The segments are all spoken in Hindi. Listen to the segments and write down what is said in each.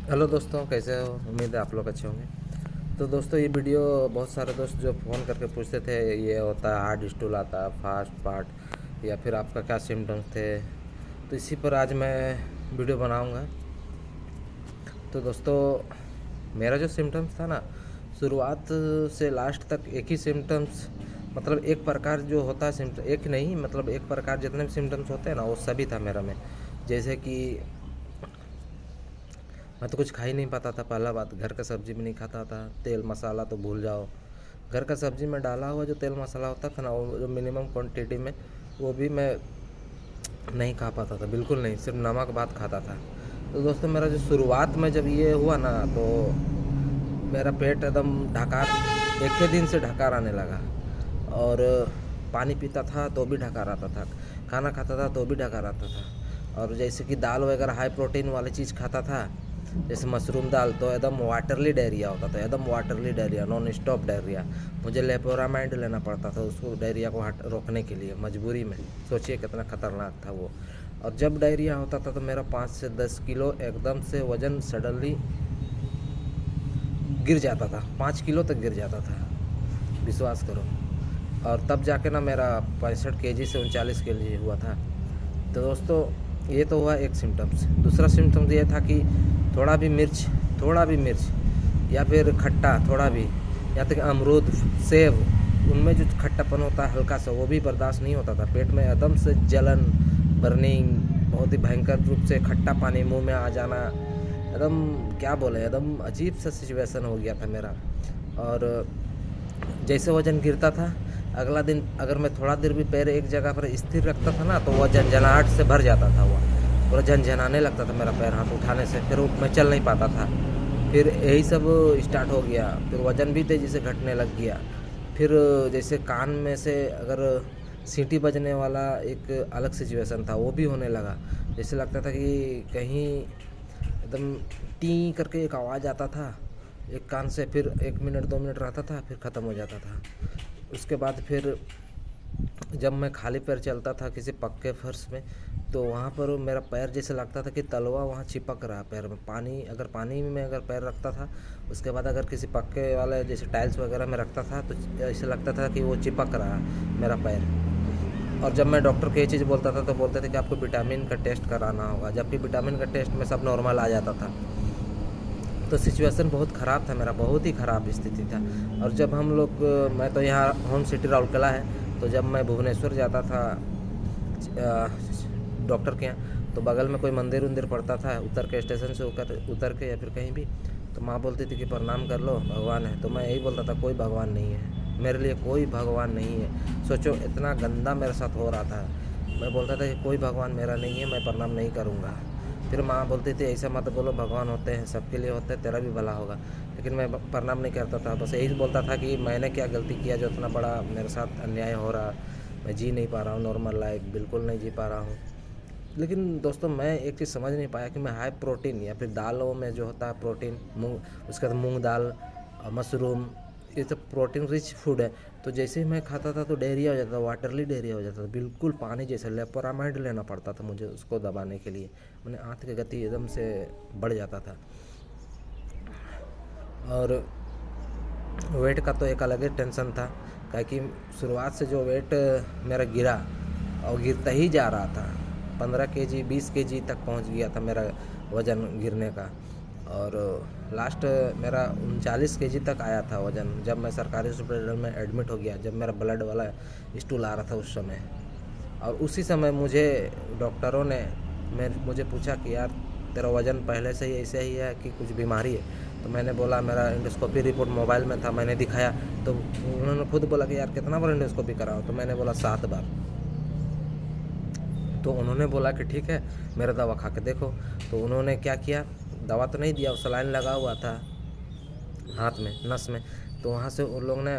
हेलो दोस्तों, कैसे हो? उम्मीद है आप लोग अच्छे होंगे। तो दोस्तों, ये वीडियो बहुत सारे दोस्त जो फ़ोन करके पूछते थे, ये होता है हार्ड स्टूल आता है, फास्ट पार्ट, या फिर आपका क्या सिम्टम्स थे। तो इसी पर आज मैं वीडियो बनाऊंगा। तो दोस्तों, मेरा जो सिम्टम्स था ना, शुरुआत से लास्ट तक एक ही सिम्टम्स, मतलब एक प्रकार जो होता है सिम्टम, एक नहीं मतलब एक प्रकार जितने भी सिम्टम्स होते हैं ना, वो सभी था मेरा में। जैसे कि मैं तो कुछ खा ही नहीं पाता था। पहला बात, घर का सब्जी भी नहीं खाता था। तेल मसाला तो भूल जाओ। घर का सब्जी में डाला हुआ जो तेल मसाला होता था ना, वो जो मिनिमम क्वांटिटी में, वो भी मैं नहीं खा पाता था, बिल्कुल नहीं। सिर्फ नमक भात खाता था। तो दोस्तों, मेरा जो शुरुआत में जब ये हुआ ना, तो मेरा पेट एकदम ढकार, एक ही दिन से ढकार आने लगा। और पानी पीता था तो भी ढकार आता था, खाना खाता था तो भी ढकार आता था। और जैसे कि दाल वगैरह हाई प्रोटीन वाली चीज़ खाता था, जैसे मशरूम दाल, तो एकदम वाटरली डायरिया होता था, एकदम वाटरली डायरिया, नॉन स्टॉप डायरिया। मुझे लेपोरामाइड लेना पड़ता था उसको, डायरिया को रोकने के लिए, मजबूरी में। सोचिए कितना खतरनाक था वो। और जब डायरिया होता था तो मेरा 5 से 10 किलो एकदम से वज़न सडनली गिर जाता था, 5 किलो तक गिर जाता था, विश्वास करो। और तब जाके ना मेरा 65 केजी से 39 केजी हुआ था। तो दोस्तों, ये तो हुआ एक सिम्टम्स। दूसरा सिम्टम्स ये था कि थोड़ा भी मिर्च या फिर खट्टा थोड़ा भी, या तक अमरूद, सेब, उनमें जो खट्टापन होता है हल्का सा, वो भी बर्दाश्त नहीं होता था। पेट में एकदम से जलन, बर्निंग, बहुत ही भयंकर रूप से खट्टा पानी मुंह में आ जाना, एकदम क्या बोले, एकदम अजीब सा सिचुएशन हो गया था मेरा। और जैसे वज़न गिरता था, अगला दिन अगर मैं थोड़ा देर भी पैर एक जगह पर स्थिर रखता था ना, तो वह झंझनाहट से भर जाता था। वह पूरा झनझनाने लगता था मेरा पैर हाथ उठाने से, फिर मैं चल नहीं पाता था। फिर यही सब स्टार्ट हो गया। फिर वज़न भी तेज़ी से घटने लग गया। फिर जैसे कान में से अगर सीटी बजने वाला एक अलग सिचुएशन था, वो भी होने लगा। जैसे लगता था कि कहीं एकदम टी करके एक आवाज़ आता था एक कान से, फिर 1 मिनट 2 मिनट रहता था, फिर ख़त्म हो जाता था। उसके बाद फिर जब मैं खाली पैर चलता था किसी पक्के फर्श में, तो वहाँ पर मेरा पैर जैसे लगता था कि तलवा वहाँ चिपक रहा पैर में। पानी में अगर पैर रखता था, उसके बाद अगर किसी पक्के वाले जैसे टाइल्स वगैरह में रखता था, तो ऐसे लगता था कि वो चिपक रहा मेरा पैर। और जब मैं डॉक्टर को ये चीज़ बोलता था, तो बोलते थे कि आपको विटामिन का टेस्ट कराना होगा, जबकि विटामिन का टेस्ट में सब नॉर्मल आ जाता था। तो सिचुएशन बहुत ख़राब था मेरा, बहुत ही ख़राब स्थिति था। और जब हम लोग, मैं तो यहाँ होम सिटी राउरकेला है, तो जब मैं भुवनेश्वर जाता था डॉक्टर के यहाँ, तो बगल में कोई मंदिर उंदिर पड़ता था, उतर के स्टेशन से उतर के या फिर कहीं भी, तो माँ बोलती थी कि प्रणाम कर लो, भगवान है। तो मैं यही बोलता था, कोई भगवान नहीं है मेरे लिए, कोई भगवान नहीं है। सोचो, इतना गंदा मेरे साथ हो रहा था। मैं बोलता था कि कोई भगवान मेरा नहीं है, मैं प्रणाम नहीं करूँगा। फिर माँ बोलती थी, ऐसा मत बोलो, भगवान होते हैं, सबके लिए होते हैं, तेरा भी भला होगा। लेकिन मैं प्रणाम नहीं करता था, बस यही बोलता था कि मैंने क्या गलती किया जो इतना बड़ा मेरे साथ अन्याय हो रहा। मैं जी नहीं पा रहा हूँ नॉर्मल लाइफ, बिल्कुल नहीं जी पा रहा हूँ। लेकिन दोस्तों, मैं एक चीज़ समझ नहीं पाया कि मैं हाई प्रोटीन, या फिर दालों में जो होता है प्रोटीन, उसके बाद मूँग दाल, मशरूम, ये सब प्रोटीन रिच फूड है। तो जैसे ही मैं खाता था तो डायरिया हो जाता था, वाटरली डायरिया हो जाता था, बिल्कुल पानी जैसे। लेपोरामाइड लेना पड़ता था मुझे उसको दबाने के लिए। मैंने आँत की गति एकदम से बढ़ जाता था। और वेट का तो एक अलग ही टेंशन था, क्योंकि शुरुआत से जो वेट मेरा गिरा और गिरता ही जा रहा था, 15 केजी 20 केजी तक पहुंच गया था मेरा वज़न गिरने का। और लास्ट मेरा 39 केजी तक आया था वज़न, जब मैं सरकारी हॉस्पिटल में एडमिट हो गया, जब मेरा ब्लड वाला स्टूल आ रहा था उस समय। और उसी समय मुझे डॉक्टरों ने मुझे पूछा कि यार, तेरा वज़न पहले से ही ऐसे ही है कि कुछ बीमारी है? तो मैंने बोला, मेरा एंडोस्कोपी रिपोर्ट मोबाइल में था, मैंने दिखाया। तो उन्होंने खुद बोला कि यार, कितना बार एंडोस्कोपी कराओ? तो मैंने बोला 7 बार। तो उन्होंने बोला कि ठीक है, मेरा दवा खा के देखो। तो उन्होंने क्या किया, दवा तो नहीं दिया, सलाइन लगा हुआ था हाथ में, नस में। तो वहाँ से उन लोगों ने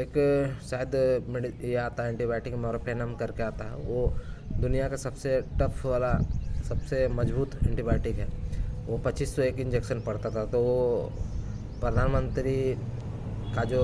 एक शायद ये आता है एंटीबायोटिक, मोरफेनम करके आता है, वो दुनिया का सबसे टफ वाला, सबसे मजबूत एंटीबायोटिक है। वो 2501 इंजेक्शन पड़ता था। तो वो प्रधानमंत्री का जो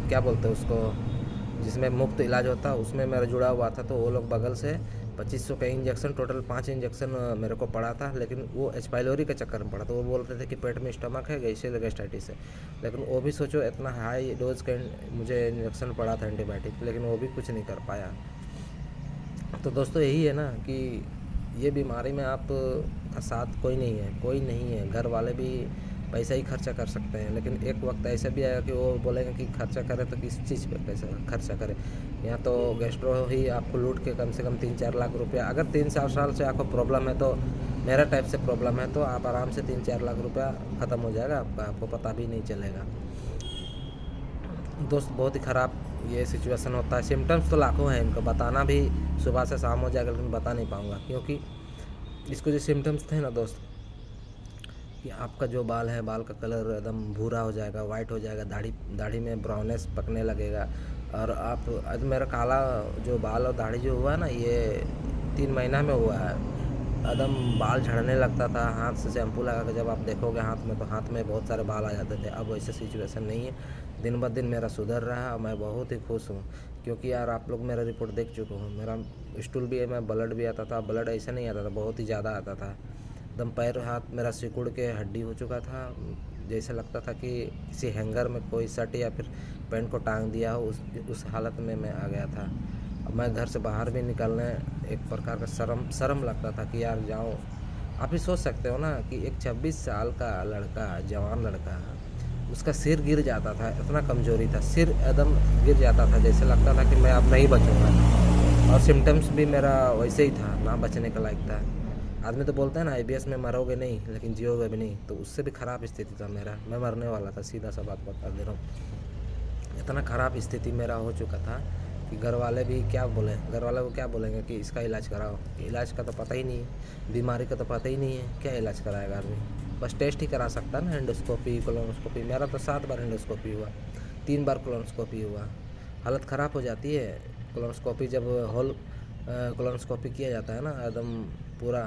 क्या बोलते हैं उसको, जिसमें मुफ्त इलाज होता है, उसमें मेरा जुड़ा हुआ था। तो वो लोग बगल से 2500 का इंजेक्शन, टोटल 5 इंजेक्शन मेरे को पड़ा था, लेकिन वो एच पाइलोरी के चक्कर में पड़ा। तो वो बोलते थे कि पेट में स्टमक है, इसीलिए गैस्ट्राइटिस है। लेकिन वो भी सोचो इतना हाई डोज का मुझे इंजेक्शन पड़ा था एंटीबायोटिक, लेकिन वो भी कुछ नहीं कर पाया। तो दोस्तों यही है ना कि ये बीमारी में आप का साथ कोई नहीं है। घर वाले भी पैसा ही खर्चा कर सकते हैं, लेकिन एक वक्त ऐसा भी आएगा कि वो बोलेंगे कि खर्चा करें तो किस चीज़ पे पैसा खर्चा करें। यहाँ तो गैस्ट्रो ही आपको लूट के कम से कम 3-4 लाख रुपया, अगर 3-4 साल से आपको प्रॉब्लम है, तो मेरा टाइप से प्रॉब्लम है, तो आप आराम से 3-4 लाख रुपया ख़त्म हो जाएगा आपको पता भी नहीं चलेगा। दोस्त बहुत ही ख़राब ये सिचुएशन होता है। सिम्टम्स तो लाखों हैं, इनको बताना भी सुबह से शाम हो जाएगा, लेकिन बता नहीं पाऊँगा, क्योंकि इसको जो सिम्टम्स थे ना दोस्त, कि आपका जो बाल है, बाल का कलर एकदम भूरा हो जाएगा, वाइट हो जाएगा, दाढ़ी में ब्राउनेस पकने लगेगा। और आप आज मेरा काला जो बाल और दाढ़ी जो हुआ ना, ये 3 महीना में हुआ है। एकदम बाल झड़ने लगता था, हाथ से शैम्पू लगा के जब आप देखोगे हाथ में, तो हाथ में बहुत सारे बाल आ जाते थे। अब वैसे सिचुएशन नहीं है, दिन ब दिन मेरा सुधर रहा है और मैं बहुत ही खुश हूँ, क्योंकि यार आप लोग मेरा रिपोर्ट देख चुके हो। मेरा स्टूल भी है, मैं ब्लड भी आता था, ब्लड ऐसा नहीं आता था, बहुत ही ज़्यादा आता था। एकदम पैर हाथ मेरा सिकुड़ के हड्डी हो चुका था, जैसे लगता था कि किसी हैंगर में कोई शर्ट या फिर पैंट को टांग दिया हो, उस हालत में मैं आ गया था। अब मैं घर से बाहर भी निकलने एक प्रकार का शर्म लगता था कि यार जाऊँ। आप ही सोच सकते हो ना कि एक 26 साल का लड़का, जवान लड़का, उसका सिर गिर जाता था, इतना कमज़ोरी था, सिर एकदम गिर जाता था, जैसे लगता था कि मैं अब नहीं बचूँगा। और सिम्टम्स भी मेरा वैसे ही था, ना बचने का लायक था। आदमी तो बोलता है ना IBS में मरोगे नहीं लेकिन जियोगे भी नहीं, तो उससे भी ख़राब स्थिति था मेरा। मैं मरने वाला था, सीधा सा बात बता दे रहा हूँ। इतना ख़राब स्थिति मेरा हो चुका था कि घर वाले भी क्या बोले, घर वाले को क्या बोलेंगे कि इसका इलाज कराओ। इलाज का तो पता ही नहीं है, बीमारी का तो पता ही नहीं है, क्या इलाज कराएगा आदमी। बस टेस्ट ही करा सकता है ना, एंडोस्कोपी, कोलोनोस्कोपी। मेरा तो 7 बार एंडोस्कोपी हुआ, 3 बार कोलोनोस्कोपी हुआ। हालत ख़राब हो जाती है। कोलोनोस्कोपी जब होल कोलोनोस्कोपी किया जाता है ना, एकदम पूरा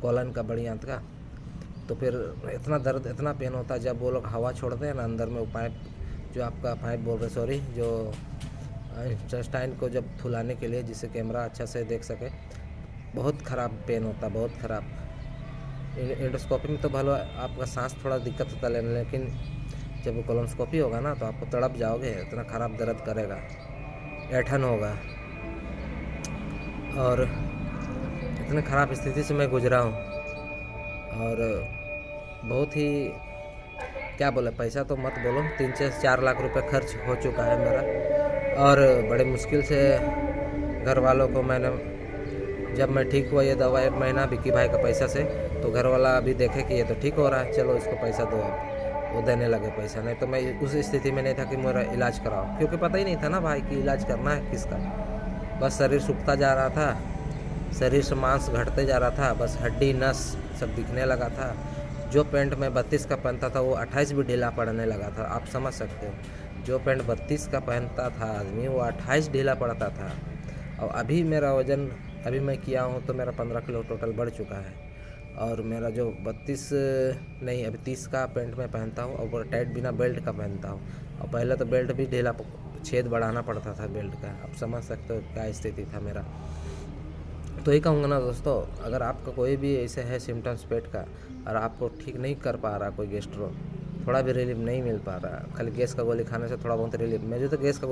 कॉलन का बड़ी आंत का, तो फिर इतना दर्द, इतना पेन होता है जब वो लोग हवा छोड़ते हैं ना अंदर में, वो पाइप जो आपका पाइप बोल रहे, सॉरी, जो इंटेस्टाइन को जब फुलाने के लिए, जिससे कैमरा अच्छा से देख सके, बहुत ख़राब पेन होता, बहुत ख़राब। एंडोस्कोपी में तो भलो आपका सांस थोड़ा दिक्कत होता है, लेकिन जब कोलोनोस्कोपी होगा ना तो आपको तड़प जाओगे, इतना ख़राब दर्द करेगा, ऐठन होगा। और इतने ख़राब स्थिति से मैं गुजरा हूँ, और बहुत ही क्या बोले, पैसा तो मत बोलो, 3-4 लाख रुपए खर्च हो चुका है मेरा। और बड़े मुश्किल से घर वालों को मैंने, जब मैं ठीक हुआ, ये दवा 1 महीना विक्की भाई का पैसा से, तो घर वाला अभी देखे कि ये तो ठीक हो रहा है, चलो इसको पैसा दो। अब वो देने लगे पैसा, नहीं तो मैं उस स्थिति में नहीं था कि मेरा इलाज कराओ, क्योंकि पता ही नहीं था ना भाई कि इलाज करना है किसका। बस शरीर सूखता जा रहा था, शरीर से मांस घटते जा रहा था, बस हड्डी नस सब दिखने लगा था। जो पैंट में 32 का पहनता था वो 28 भी ढीला पड़ने लगा था, आप समझ सकते हो। जो पैंट 32 का पहनता था आदमी, वो 28 ढीला पड़ता था। और अभी मेरा वज़न, अभी मैं किया हूँ तो मेरा 15 किलो टोटल बढ़ चुका है। और मेरा जो 32 नहीं, अभी 30 का पैंट में पहनता हूँ, और पूरा टाइट बिना बेल्ट का पहनता हूँ। और पहले तो बेल्ट भी ढीला, छेद बढ़ाना पड़ता था बेल्ट का, आप समझ सकते हो क्या स्थिति था मेरा। तो यही कहूँगा ना दोस्तों, अगर आपका कोई भी ऐसे है सिम्टम्स पेट का, और आपको ठीक नहीं कर पा रहा कोई गैस्ट्रो, थोड़ा भी रिलीफ नहीं मिल पा रहा, खाली गैस का गोली खाने से थोड़ा बहुत रिलीफ, मुझे तो गैस का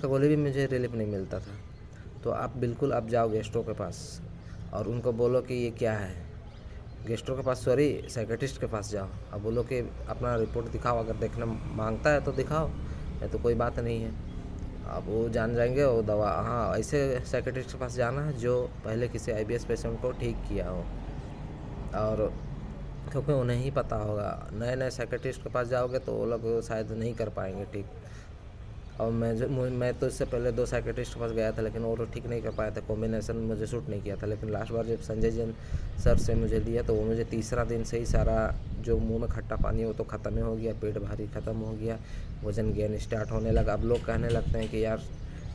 गोली भी मुझे रिलीफ नहीं मिलता था। तो आप बिल्कुल आप जाओ गैस्ट्रो के पास और उनको बोलो कि ये क्या है, गैस्ट्रो के पास, सॉरी, साइकेट्रिस्ट के पास जाओ। अब बोलो कि अपना रिपोर्ट दिखाओ, अगर देखना मांगता है तो दिखाओ, नहीं तो कोई बात नहीं है। अब वो जान जाएंगे वो दवा। हाँ, ऐसे साइकेट्रिस्ट के पास जाना है जो पहले किसी IBS पेशेंट को ठीक किया हो, और क्योंकि उन्हें ही पता होगा। नए साइकेट्रिस्ट के पास जाओगे तो वो लोग शायद नहीं कर पाएंगे ठीक। और मैं तो इससे पहले 2 साइकेट्रिस्ट के पास गया था, लेकिन वो तो ठीक नहीं कर पाए थे, कॉम्बिनेशन मुझे सूट नहीं किया था। लेकिन लास्ट बार जब संजय जैन सर से मुझे लिया, तो वो मुझे तीसरा दिन से ही सारा जो मुंह में खट्टा पानी वो तो ख़त्म ही हो गया, पेट भारी ख़त्म हो गया, वज़न गेन स्टार्ट होने लगा। अब लोग कहने लगते हैं कि यार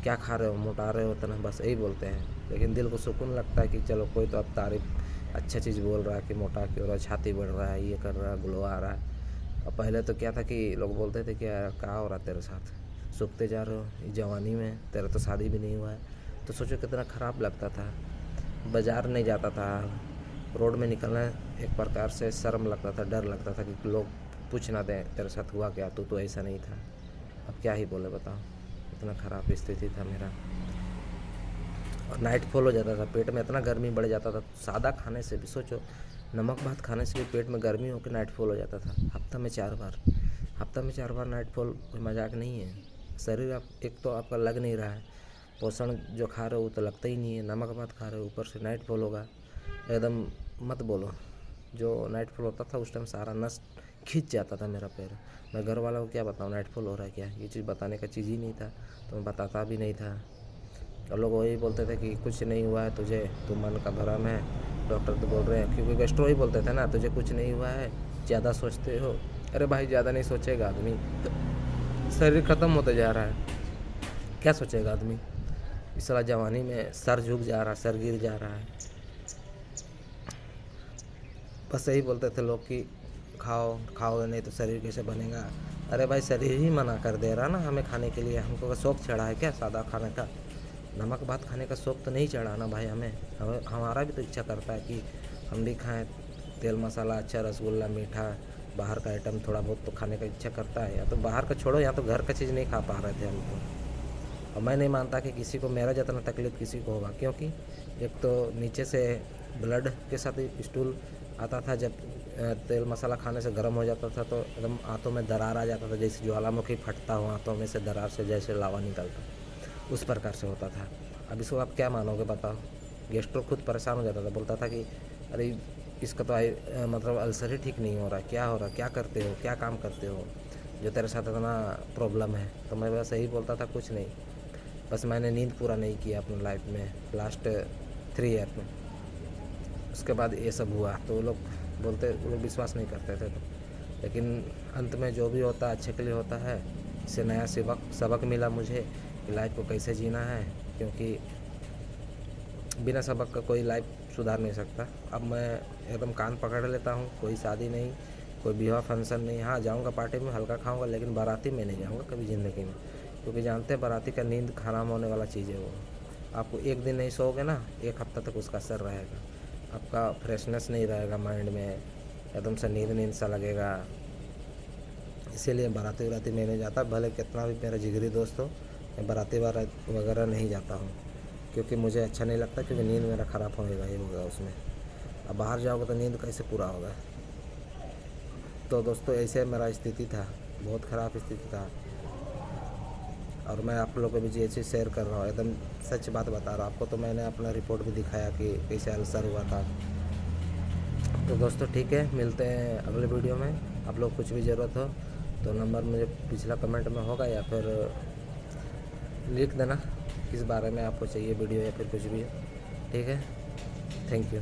क्या खा रहे हो, मोटा रहे हो, तना बस यही बोलते हैं। लेकिन दिल को सुकून लगता है कि चलो कोई तो अब तारीफ अच्छा चीज़ बोल रहा है कि मोटा क्यों रहा, छाती बढ़ रहा है, ये कर रहा है, ग्लो आ रहा है। और पहले तो क्या था कि लोग बोलते थे कि यार क्या हो रहा तेरे साथ, सूखते जा रहे हो जवानी में, तेरा तो शादी भी नहीं हुआ है, तो सोचो कितना ख़राब लगता था। बाज़ार नहीं जाता था, रोड में निकलना एक प्रकार से शर्म लगता था, डर लगता था कि लोग पूछ ना दें तेरे साथ हुआ क्या, तू तो ऐसा नहीं था। अब क्या ही बोले बताओ, इतना ख़राब स्थिति था मेरा। और नाइट फॉल हो जाता था, पेट में इतना गर्मी बढ़ जाता था, सादा खाने से भी सोचो, नमक भात खाने से भी पेट में गर्मी होकर नाइट फॉल हो जाता था। हफ्ता में 4 बार नाइट फॉल कोई मजाक नहीं है। शरीर आप एक तो आपका लग नहीं रहा है, पोषण जो खा रहे हो वो तो लगता ही नहीं है, नमक भात खा रहे हो, ऊपर से नाइट फॉल होगा, एकदम मत बोलो। जो नाइट फॉल होता था उस टाइम सारा नस खींच जाता था मेरा पैर। मैं घर वालों को क्या बताऊँ नाइट फॉल हो रहा है क्या, ये चीज़ बताने का चीज़ ही नहीं था, तो मैं बताता भी नहीं था। और लोग वही बोलते थे कि कुछ नहीं हुआ है तुझे, तू मन का भ्रम है, डॉक्टर तो बोल रहे हैं, क्योंकि गैस्ट्रो ही बोलते थे ना, तुझे कुछ नहीं हुआ है, ज़्यादा सोचते हो। अरे भाई ज़्यादा नहीं सोचेगा आदमी, शरीर ख़त्म होता जा रहा है, क्या सोचेगा आदमी। इस साला जवानी में सर झुक जा रहा है, सर गिर जा रहा है। बस यही बोलते थे लोग कि खाओगे नहीं तो शरीर कैसे बनेगा। अरे भाई शरीर ही मना कर दे रहा ना हमें खाने के लिए, हमको शौक चढ़ा है क्या सादा खाने का, नमक भात खाने का शौक तो नहीं चढ़ा ना भाई हमें हमारा भी तो इच्छा करता है कि हम भी खाएं तेल मसाला अच्छा, रसगुल्ला मीठा, बाहर का आइटम थोड़ा बहुत तो खाने का इच्छा करता है। या तो बाहर का छोड़ो, या तो घर का चीज़ नहीं खा पा रहे थे हम तो। और मैं नहीं मानता कि किसी को मेरा जितना तकलीफ़ किसी को होगा, क्योंकि एक तो नीचे से ब्लड के साथ स्टूल आता था, जब तेल मसाला खाने से गर्म हो जाता था तो एकदम आंतों में दरार आ जाता था, जैसे ज्वालामुखी फटता हो आंतों में से दरार से जैसे लावा निकलता, उस प्रकार से होता था। अब इसको आप क्या मानोगे बताओ। गेस्ट्रो खुद परेशान हो जाता था, बोलता था कि अरे इसका तो मतलब अल्सर ही ठीक नहीं हो रहा, क्या हो रहा, क्या करते हो, क्या काम करते हो जो तेरे साथ इतना प्रॉब्लम है। तो मैं बस यही बोलता था कुछ नहीं, बस मैंने नींद पूरा नहीं किया अपनी लाइफ में लास्ट 3 ईयर में, उसके बाद ये सब हुआ। तो वो लोग विश्वास नहीं करते थे। तो लेकिन अंत में जो भी होता है अच्छे के लिए होता है। इससे नया सबक मिला मुझे कि लाइफ को कैसे जीना है, क्योंकि बिना सबक का कोई लाइफ सुधार नहीं सकता। अब मैं एकदम कान पकड़ लेता हूँ, कोई शादी नहीं, कोई विवाह फंक्शन नहीं। हाँ जाऊँगा पार्टी में, हल्का खाऊँगा, लेकिन बाराती में नहीं जाऊँगा कभी ज़िंदगी में, क्योंकि जानते हैं बाराती का नींद खराब होने वाला चीज़ है वो। आपको एक दिन नहीं सोओगे ना, 1 हफ्ता तक उसका असर रहेगा, आपका फ्रेशनेस नहीं रहेगा माइंड में, एकदम से नींद सा लगेगा। इसीलिए बाराती वराती में नहीं जाता, भले कितना भी मेरा जिगरी दोस्त हो, मैं बाराती वगैरह नहीं जाता हूँ, क्योंकि मुझे अच्छा नहीं लगता, क्योंकि नींद मेरा ख़राब होगा ही होगा उसमें। अब बाहर जाओगे तो नींद कैसे पूरा होगा। तो दोस्तों ऐसे मेरा स्थिति था, बहुत ख़राब स्थिति था, और मैं आप लोगों को भी ये चीज़ शेयर कर रहा हूँ, एकदम सच बात बता रहा हूँ आपको। तो मैंने अपना रिपोर्ट भी दिखाया कि कैसे अल्सर हुआ था। तो दोस्तों ठीक है, मिलते हैं अगले वीडियो में। आप लोग कुछ भी ज़रूरत हो तो नंबर मुझे पिछला कमेंट में होगा, या फिर लिख देना किस बारे में आपको चाहिए वीडियो या फिर कुछ भी। ठीक है, थैंक यू।